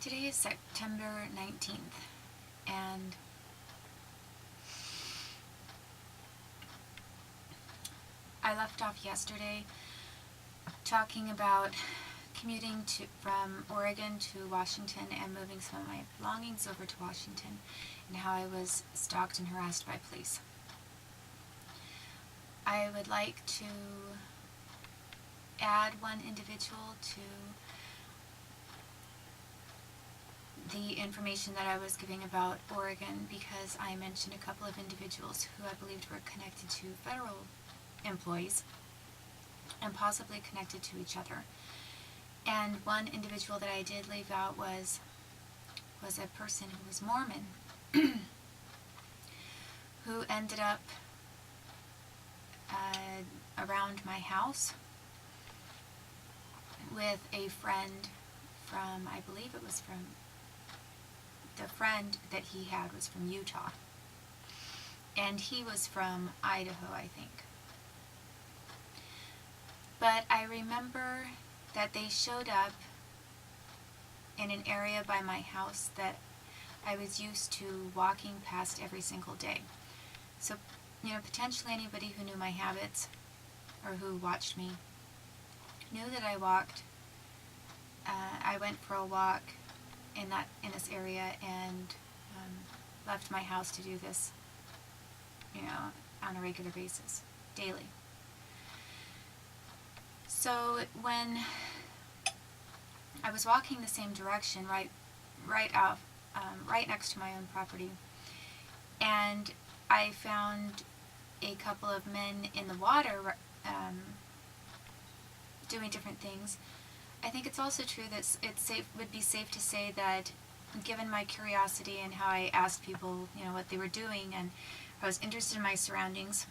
Today is September 19th, and I left off yesterday talking about commuting from Oregon to Washington and moving some of my belongings over to Washington, and how I was stalked and harassed by police. I would like to add one individual to the information that I was giving about Oregon, because I mentioned a couple of individuals who I believed were connected to federal employees and possibly connected to each other. And one individual that I did leave out was a person who was Mormon who ended up around my house with a friend from, I believe it was from, the friend that he had was from Utah, and he was from Idaho, I think. But I remember that they showed up in an area by my house that I was used to walking past every single day. So, potentially anybody who knew my habits or who watched me knew that I walked. I went for a walk in this area and left my house to do this, on a regular basis, daily. So when I was walking the same direction, right next to my own property, and I found a couple of men in the water doing different things. I think it's also true that would be safe to say that, given my curiosity and how I asked people, what they were doing, and I was interested in my surroundings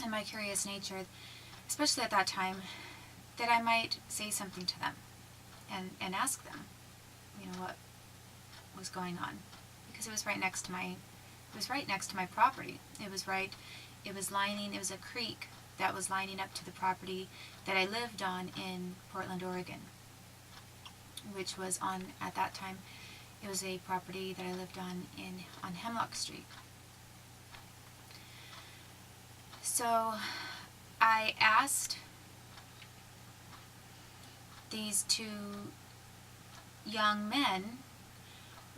and my curious nature, especially at that time, that I might say something to them and ask them, what was going on, because it was right next to my property. It was a creek that was lining up to the property that I lived on in Portland, Oregon, which was at that time, it was a property that I lived on Hemlock Street. So I asked these two young men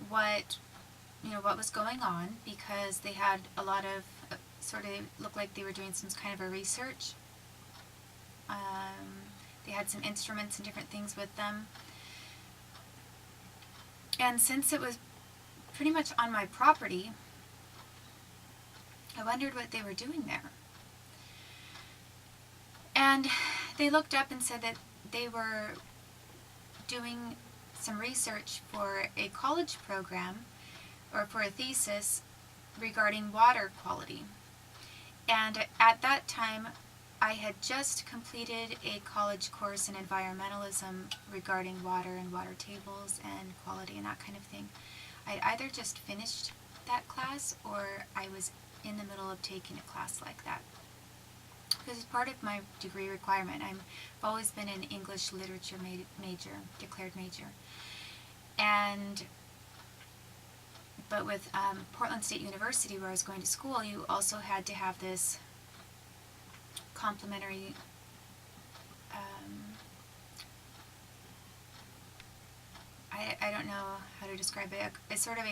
what was going on, because they had a lot of sort of looked like they were doing some kind of a research. They had some instruments and different things with them. And since it was pretty much on my property, I wondered what they were doing there. And they looked up and said that they were doing some research for a college program, or for a thesis regarding water quality. And at that time, I had just completed a college course in environmentalism regarding water and water tables and quality and that kind of thing. I'd either just finished that class, or I was in the middle of taking a class like that, because it's part of my degree requirement. I've always been an English literature major, declared major. But with Portland State University, where I was going to school, you also had to have this complementary I don't know how to describe it. It's sort of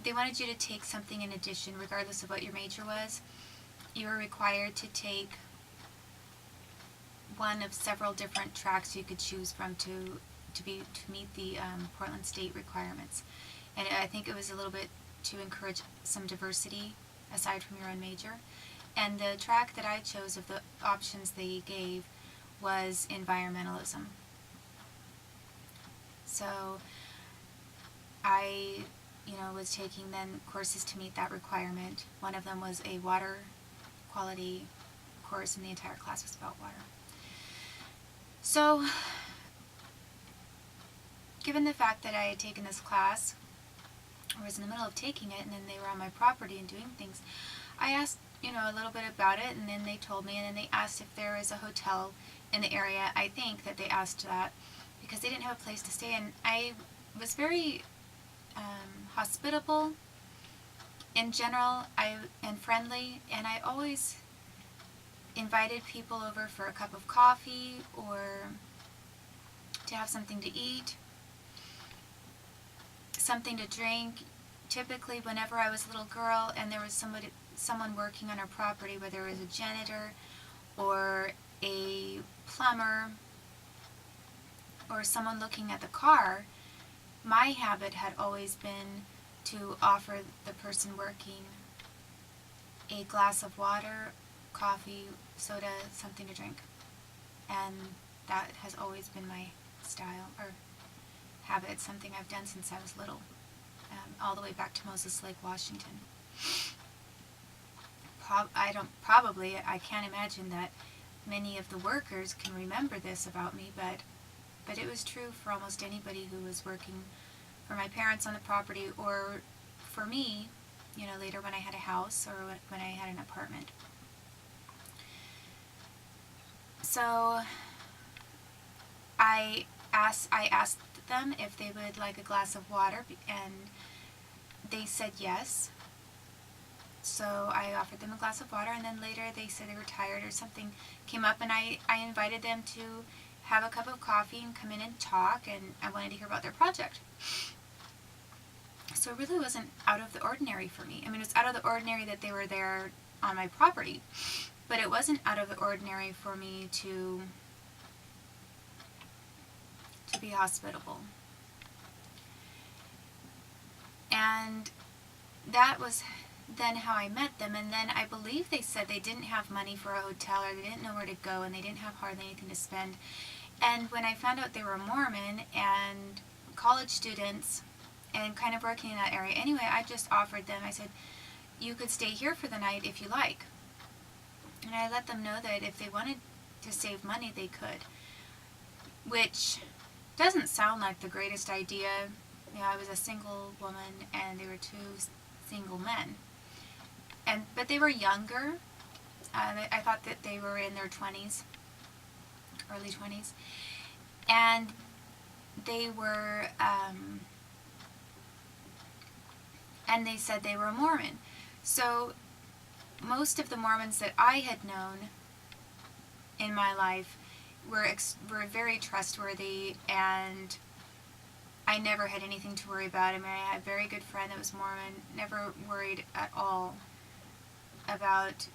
they wanted you to take something in addition, regardless of what your major was. You were required to take one of several different tracks you could choose from to meet the Portland State requirements. And I think it was a little bit to encourage some diversity aside from your own major. And the track that I chose of the options they gave was environmentalism. So I, was taking then courses to meet that requirement. One of them was a water quality course, and the entire class was about water. So, given the fact that I had taken this class, or was in the middle of taking it, and then they were on my property and doing things, I asked, a little bit about it, and then they told me, and then they asked if there was a hotel in the area. I think that they asked that because they didn't have a place to stay. And I was very hospitable in general, and friendly, and I always invited people over for a cup of coffee or to have something to eat, something to drink. Typically, whenever I was a little girl and there was someone working on our property, whether it was a janitor or a plumber or someone looking at the car, my habit had always been to offer the person working a glass of water, coffee, soda, something to drink. And that has always been my style or habit. It's something I've done since I was little, all the way back to Moses Lake, Washington. I can't imagine that many of the workers can remember this about me, but it was true for almost anybody who was working for my parents on the property, or for me, later when I had a house or when I had an apartment. So I asked them if they would like a glass of water, and they said yes. So I offered them a glass of water, and then later they said they were tired or something came up, and I invited them to have a cup of coffee and come in and talk, and I wanted to hear about their project. So it really wasn't out of the ordinary for me. I mean, it was out of the ordinary that they were there on my property, but it wasn't out of the ordinary for me to be hospitable. And that was then how I met them. And then I believe they said they didn't have money for a hotel, or they didn't know where to go, and they didn't have hardly anything to spend. And when I found out they were Mormon and college students and kind of working in that area anyway, I just offered them, I said, you could stay here for the night if you like. And I let them know that if they wanted to save money, they could. Which doesn't sound like the greatest idea. I was a single woman and there were two single men. But they were younger. I thought that they were in their 20s, early 20s. And they were, and they said they were Mormon. So most of the Mormons that I had known in my life were very trustworthy, and I never had anything to worry about. I mean, I had a very good friend that was Mormon, never worried at all about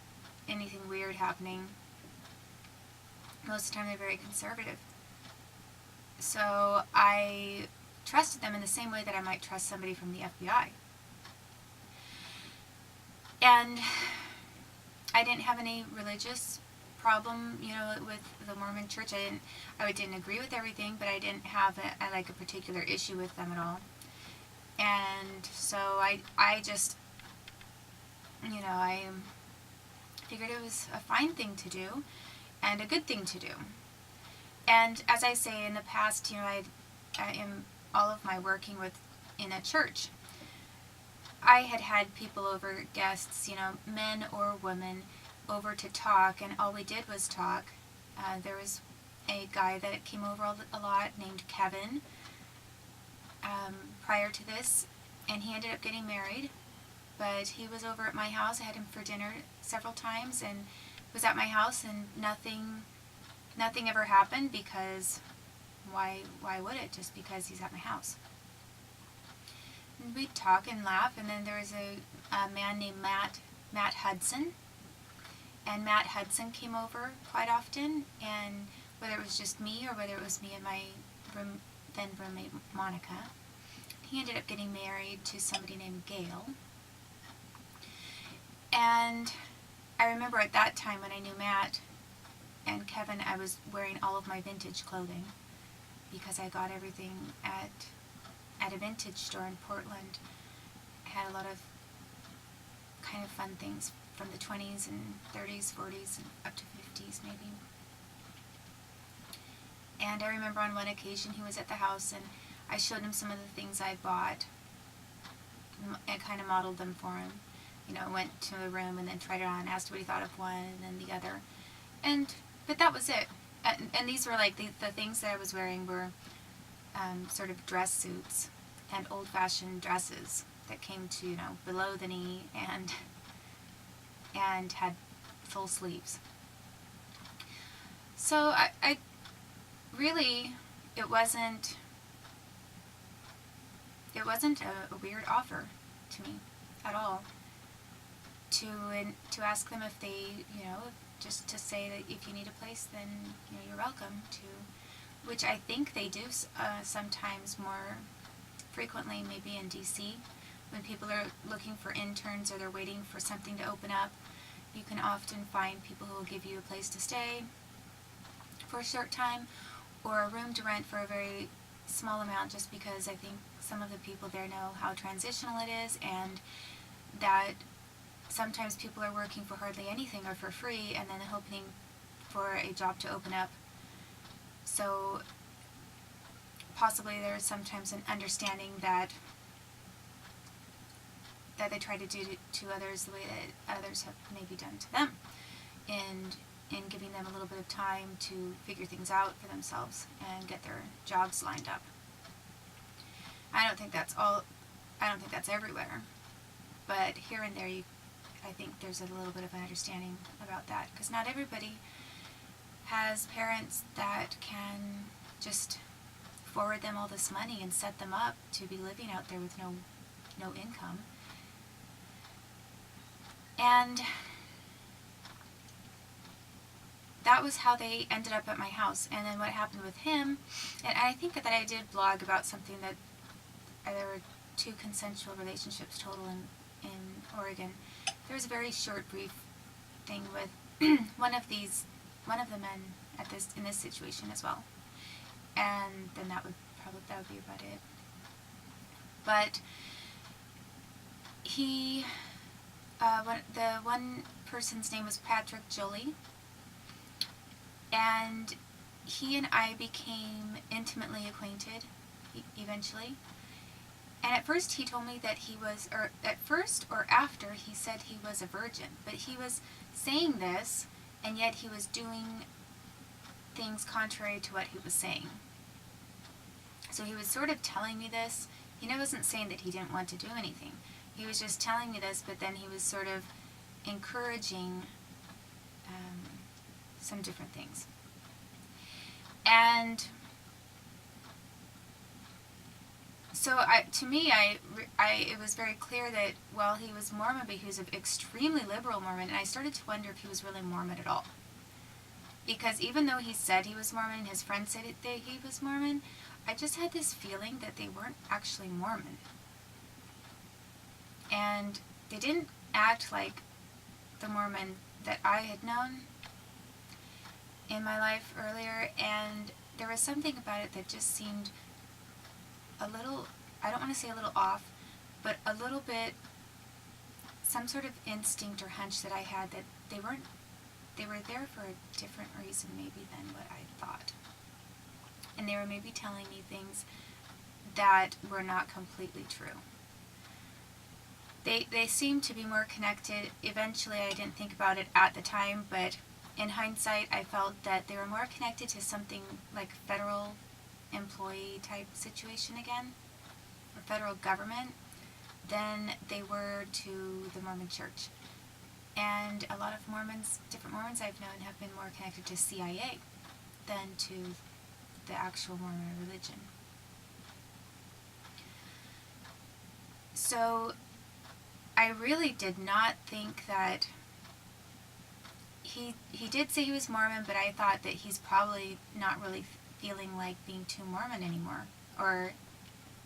anything weird happening. Most of the time they're very conservative. So I trusted them in the same way that I might trust somebody from the FBI. And I didn't have any religious problem, with the Mormon church. I didn't agree with everything, but I didn't have a particular issue with them at all. And so I just, I figured it was a fine thing to do and a good thing to do. And as I say, in the past, I am all of my working in a church, I had people over, guests, men or women, over to talk, and all we did was talk. There was a guy that came over a lot named Kevin prior to this, and he ended up getting married, but he was over at my house. I had him for dinner several times, and was at my house, and nothing ever happened, because why would it, just because he's at my house? And we'd talk and laugh, and then there was a man named Matt Hudson. And Matt Hudson came over quite often, and whether it was just me or whether it was me and my then roommate Monica, he ended up getting married to somebody named Gail. And I remember at that time when I knew Matt and Kevin, I was wearing all of my vintage clothing because I got everything at a vintage store in Portland. I had a lot of kind of fun things from the 20s and 30s, 40s, and up to 50s maybe. And I remember on one occasion he was at the house, and I showed him some of the things I bought and kind of modeled them for him. Went to a room and then tried it on, asked what he thought of one and then the other. But that was it. And these were the things that I was wearing were sort of dress suits and old-fashioned dresses that came to, below the knee and had full sleeves. So I really, it wasn't a weird offer to me at all to ask them if they, just to say that if you need a place, then, you're welcome to, which I think they do sometimes more frequently, maybe in DC, when people are looking for interns or they're waiting for something to open up. You can often find people who will give you a place to stay for a short time or a room to rent for a very small amount, just because I think some of the people there know how transitional it is, and that sometimes people are working for hardly anything or for free and then hoping for a job to open up. So possibly there's sometimes an understanding that they try to do to others the way that others have maybe done to them, and in giving them a little bit of time to figure things out for themselves and get their jobs lined up. I don't think that's everywhere, but here and there I think there's a little bit of an understanding about that, because not everybody has parents that can just forward them all this money and set them up to be living out there with no income. And that was how they ended up at my house. And then what happened with him, and I think that I did blog about something that there were 2 consensual relationships total in Oregon. There was a very short, brief thing with one of the men in this situation as well, and then that would be about it. But he, the one person's name was Patrick Jolie, and he and I became intimately acquainted eventually. And at first he told me that he was, or at first or after, he said he was a virgin. But he was saying this, and yet he was doing things contrary to what he was saying. So he was sort of telling me this. He wasn't saying that he didn't want to do anything. He was just telling me this, but then he was sort of encouraging some different things. And so to me, it was very clear that, well, he was Mormon, but he was an extremely liberal Mormon, and I started to wonder if he was really Mormon at all. Because even though he said he was Mormon, and his friends said that he was Mormon, I just had this feeling that they weren't actually Mormon. And they didn't act like the Mormon that I had known in my life earlier, and there was something about it that just seemed a little, I don't want to say a little off, but a little bit, some sort of instinct or hunch that I had that they were there for a different reason maybe than what I thought. And they were maybe telling me things that were not completely true. They seemed to be more connected. Eventually, I didn't think about it at the time, but in hindsight, I felt that they were more connected to something like federal employee type situation again, or federal government, than they were to the Mormon Church. And a lot of different Mormons I've known have been more connected to CIA than to the actual Mormon religion. So I really did not think that he did say he was Mormon, but I thought that he's probably not really feeling like being too Mormon anymore, or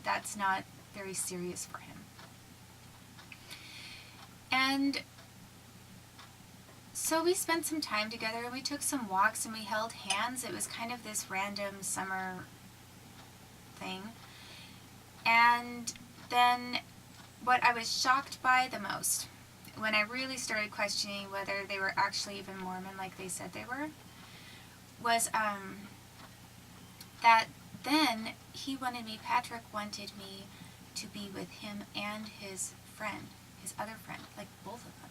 that's not very serious for him. And so we spent some time together, and we took some walks, and we held hands. It was kind of this random summer thing. And then what I was shocked by the most, when I really started questioning whether they were actually even Mormon like they said they were, was that then Patrick wanted me to be with him and his friend, his other friend, like both of them.